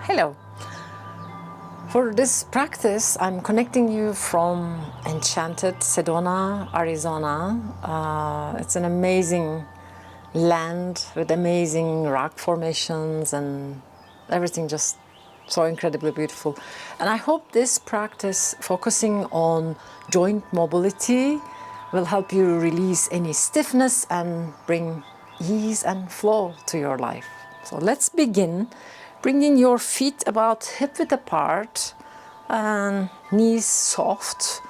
Hello. For this practice, I'm connecting you from enchanted Sedona, Arizona. It's an amazing land with amazing rock formations and everything just so incredibly beautiful. And I hope this practice focusing on joint mobility will help you release any stiffness and bring ease and flow to your life. So let's begin. Bringing your feet about hip-width apart and knees soft.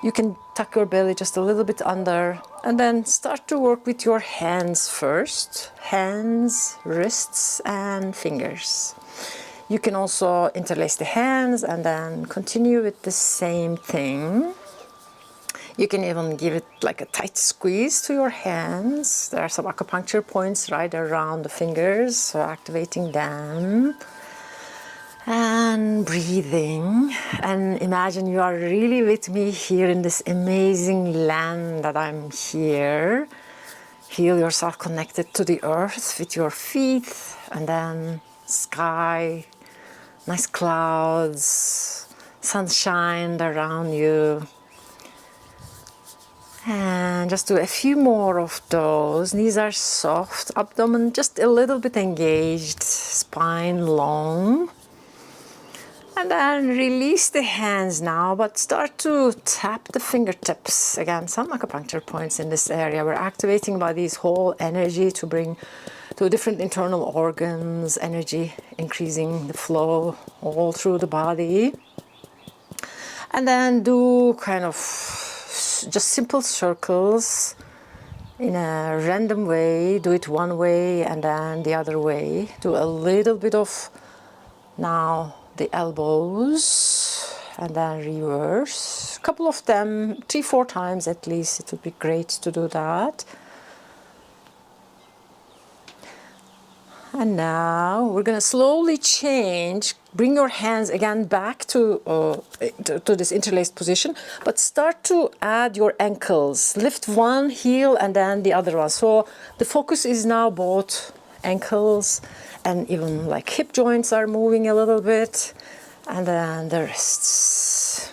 You can tuck your belly just a little bit under and then start to work with your hands first. Hands, wrists and fingers. You can also interlace the hands and then continue with the same thing. You can even give it like a tight squeeze to your hands. There are some acupuncture points right around the fingers, so activating them. And breathing. And imagine you are really with me here in this amazing land that I'm here. Feel yourself connected to the earth with your feet and then sky, nice clouds, sunshine around you. And just do a few more of those. Knees are soft, abdomen just a little bit engaged, spine long. And then release the hands now, but start to tap the fingertips. Again, some acupuncture points in this area. We're activating body's whole energy to bring to different internal organs, energy increasing the flow all through the body. And then do kind of just simple circles in a random way. Do it one way and then the other way. Do a little bit of now the elbows and then reverse. A couple of them, 3-4 times at least. It would be great to do that. And now we're going to slowly change. Bring your hands again back to this interlaced position, but start to add your ankles. Lift one heel and then the other one. So the focus is now both ankles and even like hip joints are moving a little bit. And then the wrists.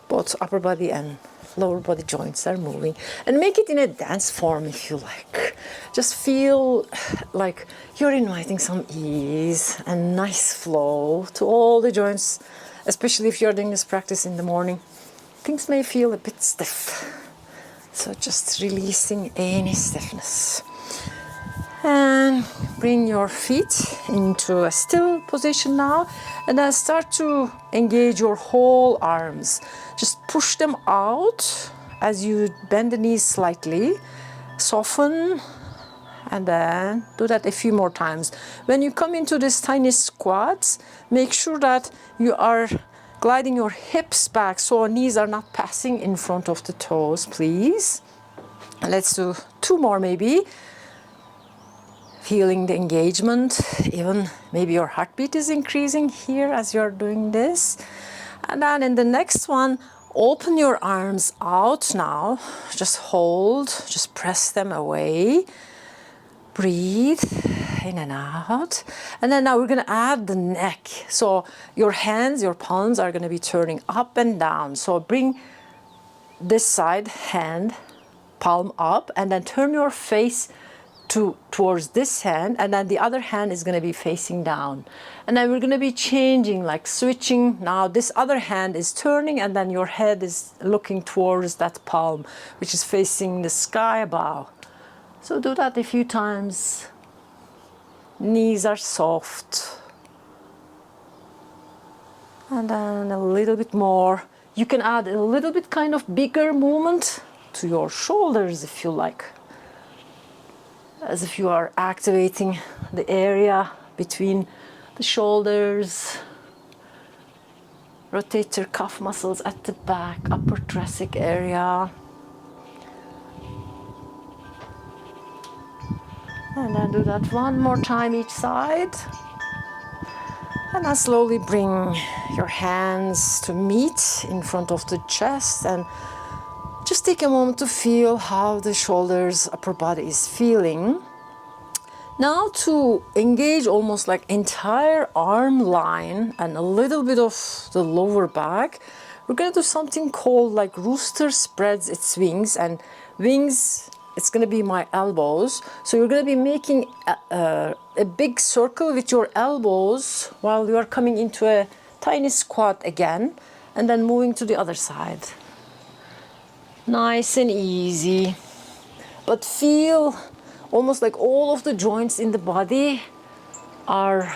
Both upper body and lower body joints are moving. And make it in a dance form if you like. Just feel like you're inviting some ease and nice flow to all the joints, especially if you're doing this practice in the morning. Things may feel a bit stiff. So just releasing any stiffness. And bring your feet into a still position now. And then start to engage your whole arms. Just push them out as you bend the knees slightly. Soften. And then do that a few more times. When you come into this tiny squats, make sure that you are gliding your hips back so knees are not passing in front of the toes, please. And let's do 2 more maybe. Feeling the engagement, even maybe your heartbeat is increasing here as you're doing this. And then in the next one, open your arms out now. Just hold, just press them away. Breathe in and out. And then now we're going to add the neck. So your hands, your palms are going to be turning up and down. So bring this side hand, palm up, and then turn your face towards this hand, and then the other hand is going to be facing down. And then we're going to be changing, like switching. Now this other hand is turning and then your head is looking towards that palm, which is facing the sky above. So do that a few times. Knees are soft. And then a little bit more. You can add a little bit kind of bigger movement to your shoulders if you like. As if you are activating the area between the shoulders. Rotate your calf muscles at the back, upper thoracic area. And then do that one more time each side. And then slowly bring your hands to meet in front of the chest and just take a moment to feel how the shoulders, upper body is feeling. Now to engage almost like entire arm line and a little bit of the lower back, we're going to do something called like rooster spreads its wings, and wings, it's going to be my elbows. So you're going to be making a big circle with your elbows while you are coming into a tiny squat again, and then moving to the other side. Nice and easy, but feel almost like all of the joints in the body are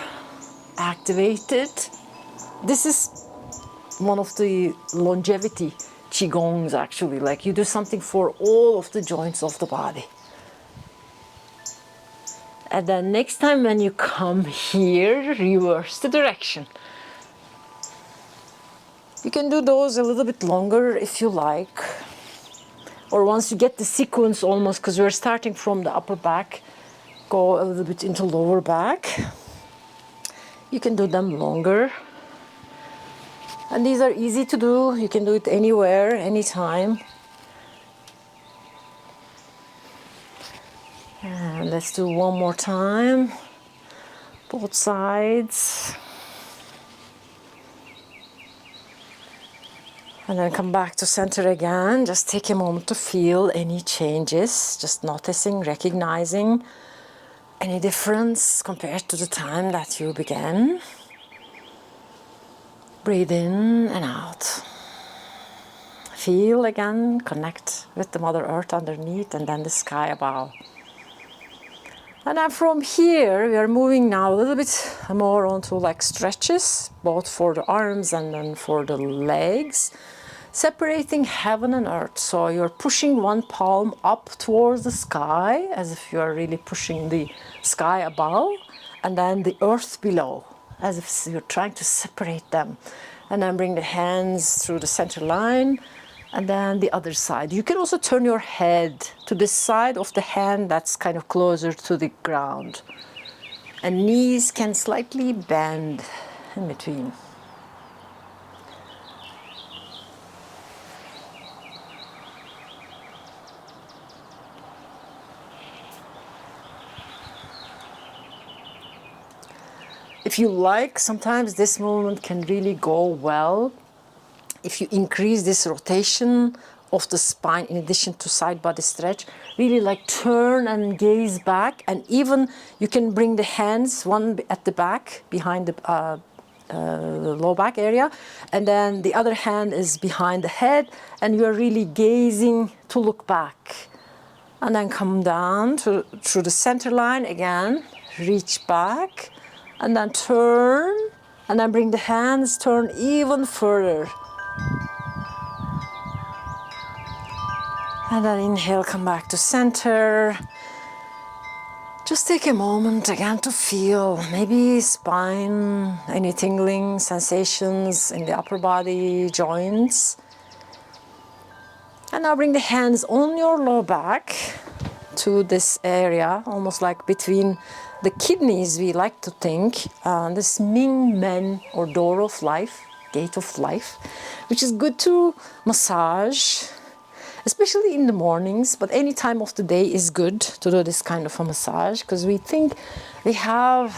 activated. This is one of the longevity QiGongs actually, like you do something for all of the joints of the body. And then next time when you come here, reverse the direction. You can do those a little bit longer if you like. Or once you get the sequence almost, because we're starting from the upper back, go a little bit into lower back. You can do them longer. And these are easy to do. You can do it anywhere, anytime. And let's do one more time. Both sides. And then come back to center again. Just take a moment to feel any changes. Just noticing, recognizing any difference compared to the time that you began. Breathe in and out. Feel again, connect with the Mother Earth underneath and then the sky above. And then from here, we are moving now a little bit more onto like stretches, both for the arms and then for the legs. Separating heaven and earth. So you're pushing one palm up towards the sky as if you are really pushing the sky above, and then the earth below as if you're trying to separate them. And then bring the hands through the center line, and then the other side. You can also turn your head to the side of the hand that's kind of closer to the ground. And knees can slightly bend in between. If you like, sometimes this movement can really go well if you increase this rotation of the spine in addition to side body stretch. Really like turn and gaze back, and even you can bring the hands, one at the back behind the low back area, and then the other hand is behind the head, and you are really gazing to look back. And then come down through the center line again, reach back, and then turn, and then bring the hands, turn even further. And then inhale, come back to center. Just take a moment again to feel maybe spine, any tingling sensations in the upper body, joints. And now bring the hands on your low back to this area, almost like between the kidneys, we like to think, this Ming Men or door of life, gate of life, which is good to massage, especially in the mornings, but any time of the day is good to do this kind of a massage, because we think we have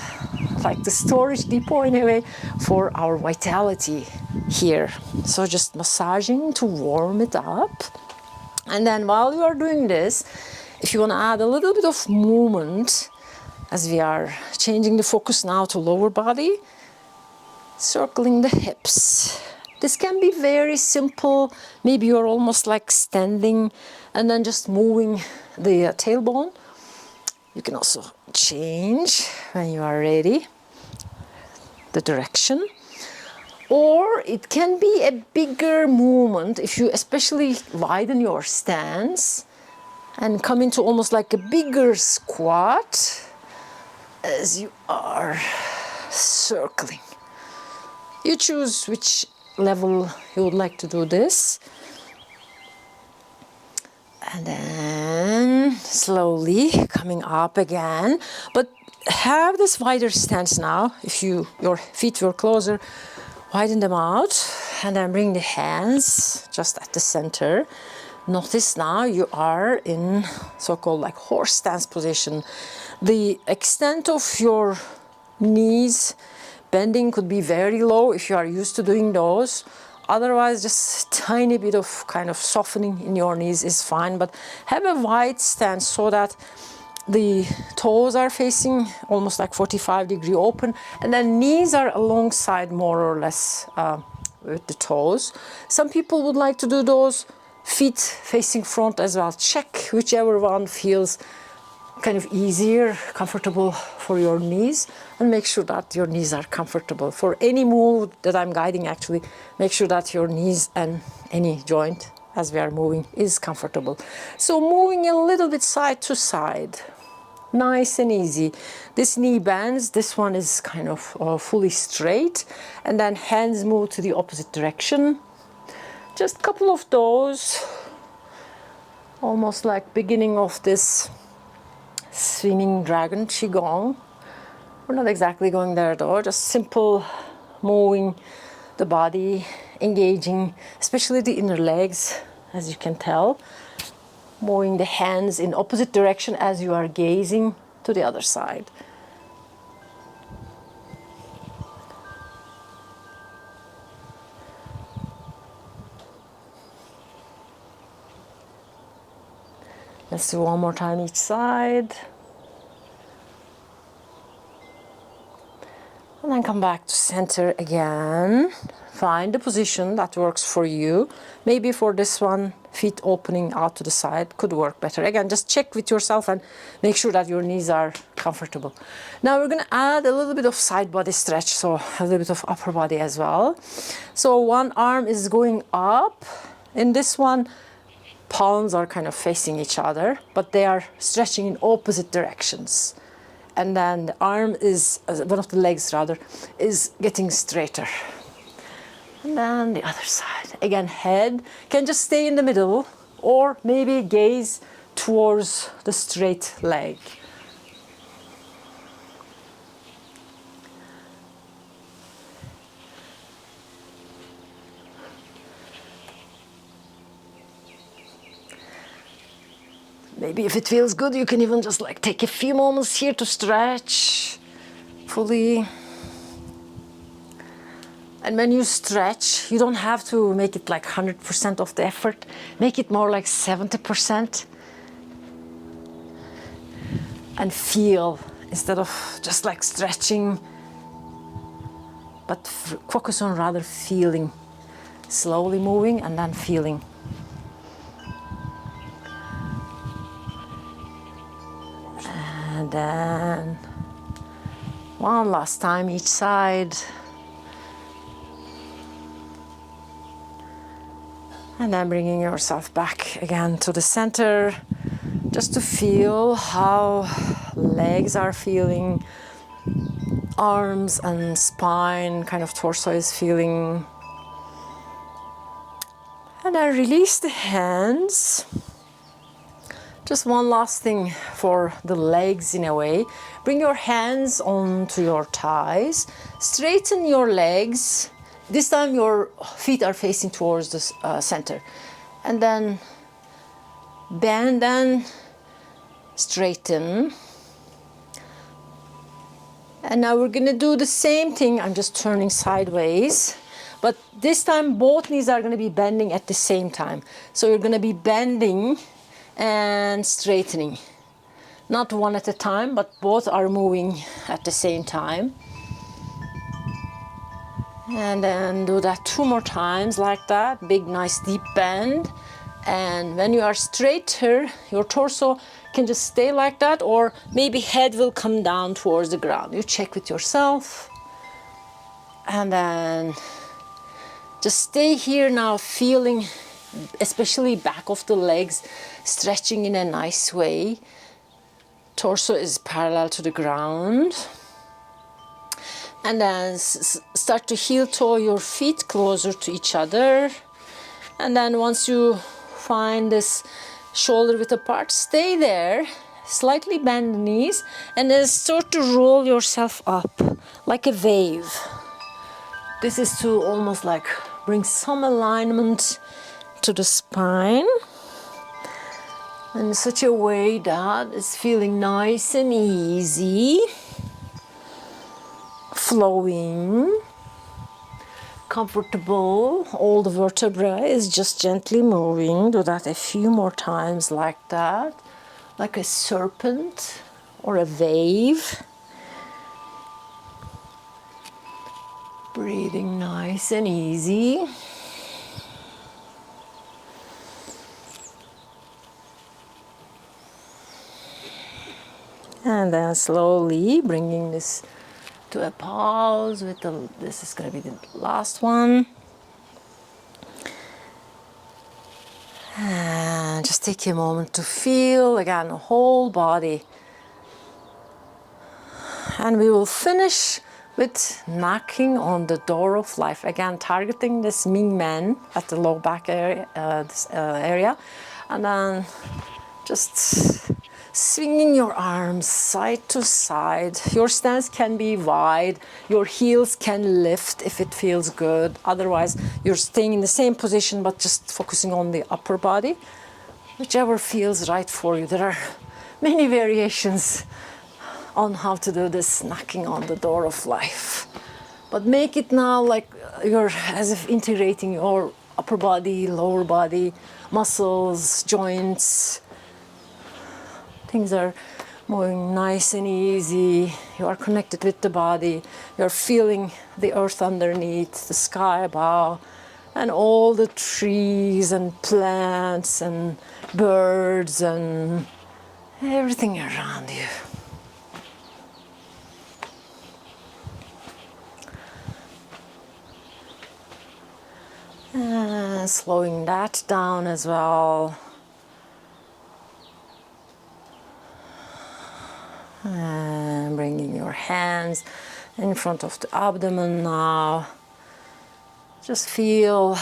like the storage depot in a way for our vitality here. So just massaging to warm it up. And then while you are doing this, if you want to add a little bit of movement, as we are changing the focus now to lower body, circling the hips. This can be very simple. Maybe you're almost like standing and then just moving the tailbone. You can also change when you are ready the direction. Or it can be a bigger movement if you especially widen your stance and come into almost like a bigger squat as you are circling. You choose which level you would like to do this. And then slowly coming up again. But have this wider stance now. If your feet were closer, widen them out. And then bring the hands just at the center. Notice now you are in so-called like horse stance position. The extent of your knees bending could be very low if you are used to doing those. Otherwise, just a tiny bit of kind of softening in your knees is fine, but have a wide stance so that the toes are facing almost like 45-degree open, and then knees are alongside more or less with the toes. Some people would like to do those feet facing front as well. Check whichever one feels kind of easier, comfortable for your knees, and make sure that your knees are comfortable. For any move that I'm guiding, actually, make sure that your knees and any joint as we are moving is comfortable. So moving a little bit side to side, nice and easy. This knee bends, this one is kind of fully straight, and then hands move to the opposite direction. Just a couple of those, almost like beginning of this swimming dragon QiGong. We're not exactly going there though, just simple moving the body, engaging, especially the inner legs, as you can tell. Moving the hands in opposite direction as you are gazing to the other side. Let's do one more time each side. And then come back to center again. Find the position that works for you. Maybe for this one, feet opening out to the side could work better. Again, just check with yourself and make sure that your knees are comfortable. Now we're going to add a little bit of side body stretch, so a little bit of upper body as well. So one arm is going up. In this one, palms are kind of facing each other, but they are stretching in opposite directions. And then the arm is, one of the legs rather, is getting straighter. And then the other side. Again, head can just stay in the middle, or maybe gaze towards the straight leg. Maybe if it feels good, you can even just like take a few moments here to stretch fully. And when you stretch, you don't have to make it like 100% of the effort. Make it more like 70%. And feel, instead of just like stretching, but focus on rather feeling. Slowly moving and then feeling. And then one last time each side. And then bringing yourself back again to the center, just to feel how legs are feeling, arms and spine, kind of torso is feeling. And then release the hands. Just one last thing for the legs in a way. Bring your hands onto your thighs. Straighten your legs. This time your feet are facing towards the center. And then bend and straighten. And now we're going to do the same thing. I'm just turning sideways. But this time both knees are going to be bending at the same time. So you're going to be bending and straightening. Not one at a time, but both are moving at the same time. And then do that 2 more times like that. Big, nice, deep bend. And when you are straighter, your torso can just stay like that, or maybe head will come down towards the ground. You check with yourself. And then just stay here now, feeling especially back of the legs stretching in a nice way. Torso is parallel to the ground. And then start to heel toe your feet closer to each other. And then once you find this shoulder width apart, stay there, slightly bend the knees, and then start to roll yourself up like a wave. This is to almost like bring some alignment to the spine. in such a way that it's feeling nice and easy, flowing, comfortable. All the vertebrae is just gently moving. Do that a few more times like that, like a serpent or a wave. Breathing nice and easy. And then slowly bringing this to a pause with this is going to be the last one. And just take a moment to feel again the whole body. And we will finish with knocking on the door of life. Again, targeting this Ming Man at the low back area, area. And then just swinging your arms side to side. Your stance can be wide. Your heels can lift if it feels good. Otherwise, you're staying in the same position but just focusing on the upper body. Whichever feels right for you. There are many variations on how to do this knocking on the door of life. But make it now like you're as if integrating your upper body, lower body, muscles, joints. Things are moving nice and easy. You are connected with the body. You're feeling the earth underneath, the sky above, and all the trees and plants and birds and everything around you. And slowing that down as well. And bringing your hands in front of the abdomen now. Just feel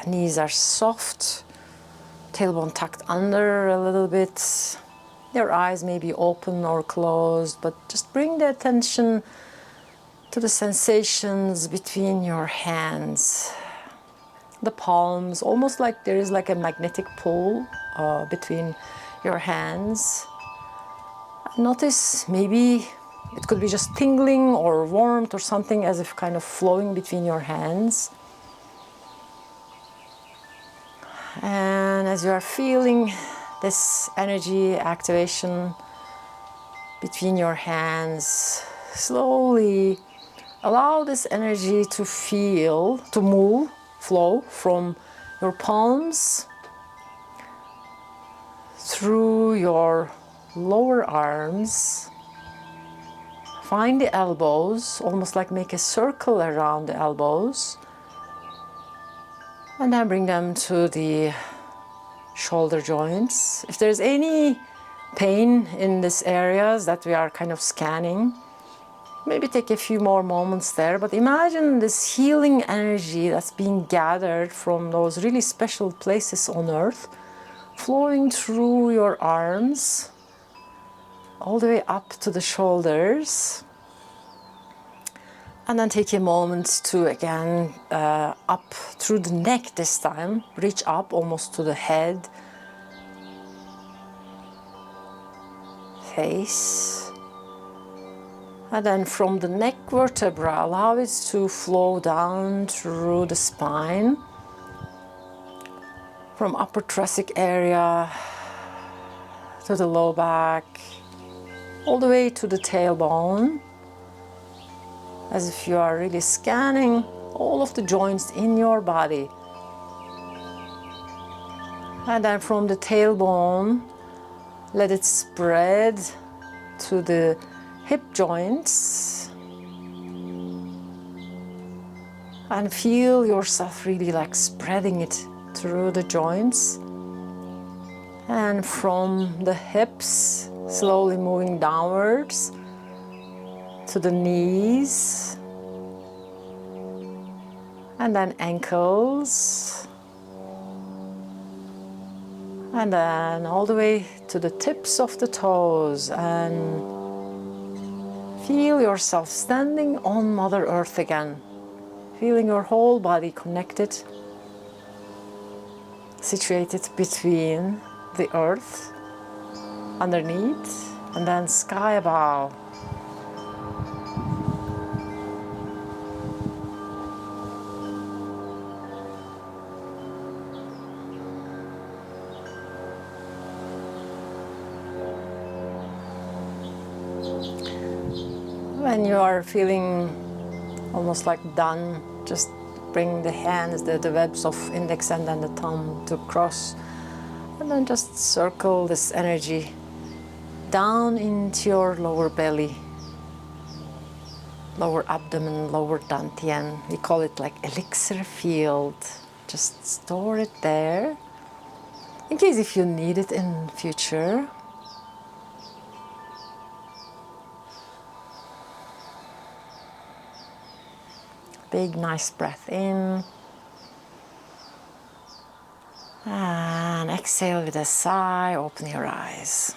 knees are soft, tailbone tucked under a little bit. Your eyes may be open or closed, but just bring the attention to the sensations between your hands. The palms, almost like there is like a magnetic pull between your hands. Notice maybe it could be just tingling or warmth or something as if kind of flowing between your hands. And as you are feeling this energy activation between your hands, slowly allow this energy to move, flow from your palms through your lower arms. Find the elbows, almost like make a circle around the elbows. And then bring them to the shoulder joints. If there's any pain in these areas that we are kind of scanning, maybe take a few more moments there, but imagine this healing energy that's being gathered from those really special places on earth, flowing through your arms, all the way up to the shoulders. And then take a moment to again up through the neck this time, reach up almost to the head, face. And then from the neck vertebra, allow it to flow down through the spine, from upper thoracic area to the low back, all the way to the tailbone, as if you are really scanning all of the joints in your body. And then from the tailbone, let it spread to the hip joints. And feel yourself really like spreading it through the joints. And from the hips, slowly moving downwards to the knees. And then ankles. And then all the way to the tips of the toes. And feel yourself standing on Mother Earth again. Feeling your whole body connected, situated between the earth underneath, and then sky above. When you are feeling almost like done, just bring the hands, the webs of index and then the thumb to cross, and then just circle this energy down into your lower belly, lower abdomen, lower dantian. We call it like elixir field. Just store it there in case if you need it in future. Big nice breath in, and exhale with a sigh. Open your eyes.